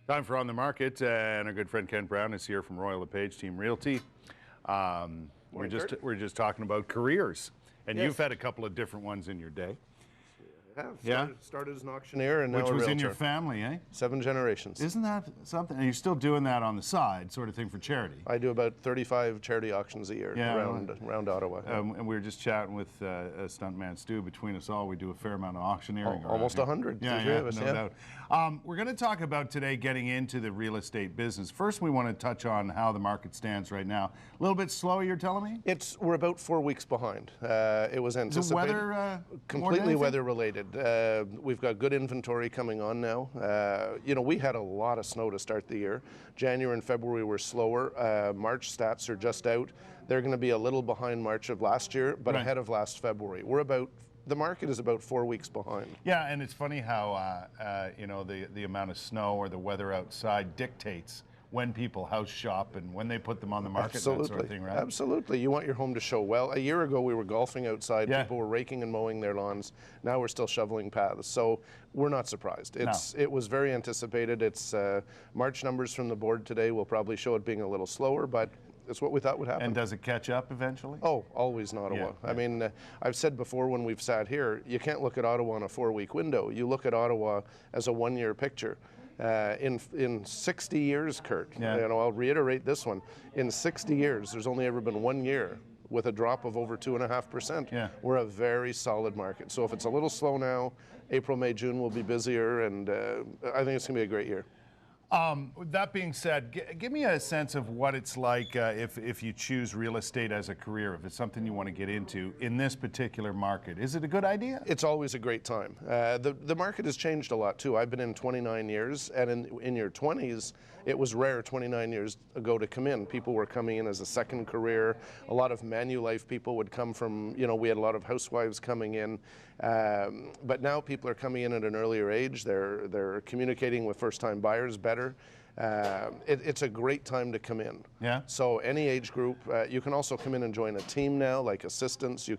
Time for On the Market, and our good friend Ken Brown is here from lepage Team Realty. We're just talking about careers, and you've had a couple of different ones in your day. Started as an auctioneer and now Which a was realtor. in your family, eh? 7 generations. Isn't that something? And you're still doing that on the side, sort of thing, for charity. I do about 35 charity auctions a year around Ottawa. And we were just chatting with Stuntman Stu. Between us all, we do a fair amount of auctioneering. Almost 100. No doubt. We're going to talk about today getting into the real estate business. First, we want to touch on how the market stands right now. A little bit slow, you're telling me? We're about 4 weeks behind. It was anticipated. Is it weather? Completely weather related. We've got good inventory coming on now. We had a lot of snow to start the year. January and February were slower. March stats are just out. They're going to be a little behind March of last year, but ahead of last February. The market is about 4 weeks behind. Yeah, and it's funny how the amount of snow or the weather outside dictates when people house shop and when they put them on the market. Absolutely. And that sort of thing, right? Absolutely. You want your home to show well. A year ago, we were golfing outside. People were raking and mowing their lawns. Now we're still shoveling paths. So we're not surprised. It was very anticipated. March numbers from the board today will probably show it being a little slower, but it's what we thought would happen. And does it catch up eventually? Oh, always in Ottawa. I mean, I've said before when we've sat here, you can't look at Ottawa on a 4-week window. You look at Ottawa as a 1-year picture. In 60 years, Kurt, I'll reiterate this one. In 60 years, there's only ever been 1 year with a drop of over 2.5%. We're a very solid market. So if it's a little slow now, April, May, June will be busier, and I think it's going to be a great year. That being said, give me a sense of what it's like if you choose real estate as a career, if it's something you want to get into in this particular market. Is it a good idea? It's always a great time. The market has changed a lot too. I've been in 29 years, and in your 20s, it was rare 29 years ago to come in. People were coming in as a second career. A lot of Manulife people would come from, we had a lot of housewives coming in. But now people are coming in at an earlier age. They're communicating with first-time buyers better. It's a great time to come in. So any age group, you can also come in and join a team now, like assistants.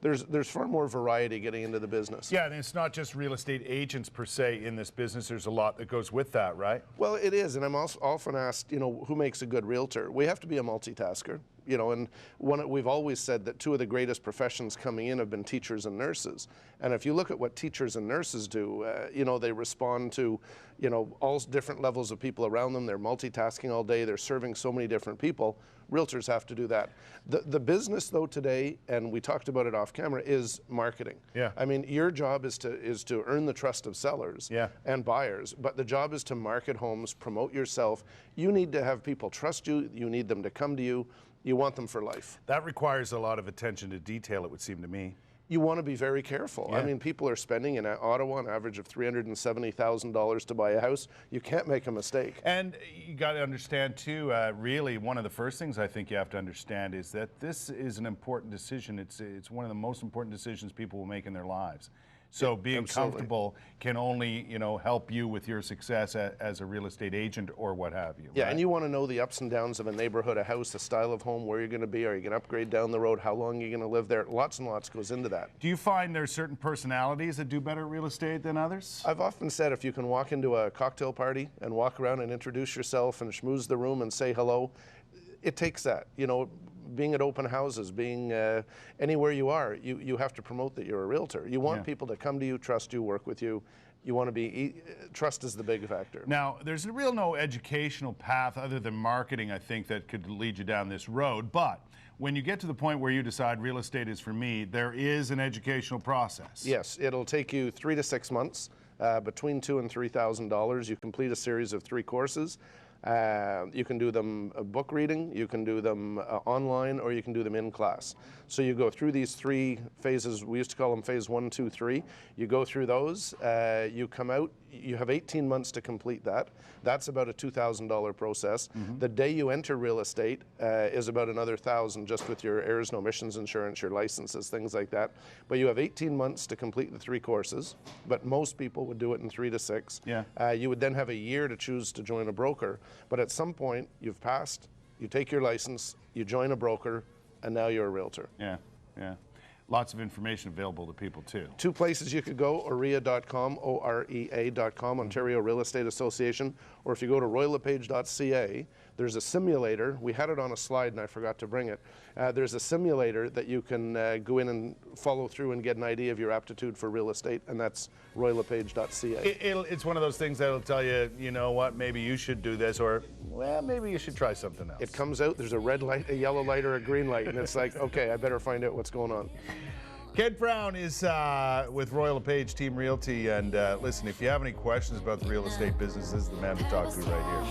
There's far more variety getting into the business. Yeah, and it's not just real estate agents per se in this business. There's a lot that goes with that, right? Well, it is, and I'm also often asked, who makes a good realtor? We have to be a multitasker. And we've always said that 2 of the greatest professions coming in have been teachers and nurses. And if you look at what teachers and nurses do, they respond to, all different levels of people around them. They're multitasking all day. They're serving so many different people. Realtors have to do that. The business, though, today, and we talked about it off camera, is marketing. I mean, your job is to earn the trust of sellers and buyers, but the job is to market homes, promote yourself. You need to have people trust you. You need them to come to you. You want them for life. That requires a lot of attention to detail, it would seem to me. You want to be very careful. I mean, people are spending in Ottawa an average of $370,000 to buy a house. You can't make a mistake. And you got to understand too, really one of the first things I think you have to understand is that this is an important decision. It's one of the most important decisions people will make in their lives. So being comfortable can only, help you with your success as a real estate agent or what have you. Yeah, right? And you want to know the ups and downs of a neighborhood, a house, a style of home, where you're going to be, are you going to upgrade down the road, how long you're going to live there. Lots and lots goes into that. Do you find there's certain personalities that do better at real estate than others? I've often said if you can walk into a cocktail party and walk around and introduce yourself and schmooze the room and say hello, it takes that. Being at open houses, being anywhere you are, you have to promote that you're a realtor. You want people to come to you, trust you, work with you. You want to be, trust is the big factor. Now, there's no educational path other than marketing, I think, that could lead you down this road. But when you get to the point where you decide real estate is for me, there is an educational process. Yes, it'll take you 3 to 6 months, between $2,000 and $3,000. You complete a series of 3 courses. You can do them book reading, you can do them online, or you can do them in class. So you go through these 3 phases. We used to call them phase 1, 2, 3. You go through those, you come out, you have 18 months to complete that. That's about a $2,000 process. The day you enter real estate is about another $1,000 just with your errors and omissions insurance, your licenses, things like that. But you have 18 months to complete the 3 courses, but most people would do it in 3 to 6. You would then have a year to choose to join a broker. But at some point, you've passed, you take your license, you join a broker, and now you're a realtor. A lots of information available to people too. Two places you could go, OREA.com, OREA.com, Ontario Real Estate Association, or if you go to roylepage.ca, there's a simulator. We had it on a slide and I forgot to bring it. There's a simulator that you can go in and follow through and get an idea of your aptitude for real estate, and that's roylepage.ca. It's one of those things that'll tell you, you know what, maybe you should do this, or, well, maybe you should try something else. It comes out, there's a red light, a yellow light, or a green light, and it's like, okay, I better find out what's going on. Ken Brown is with Royal LePage Team Realty, and listen, if you have any questions about the real estate business, this is the man to talk to right here.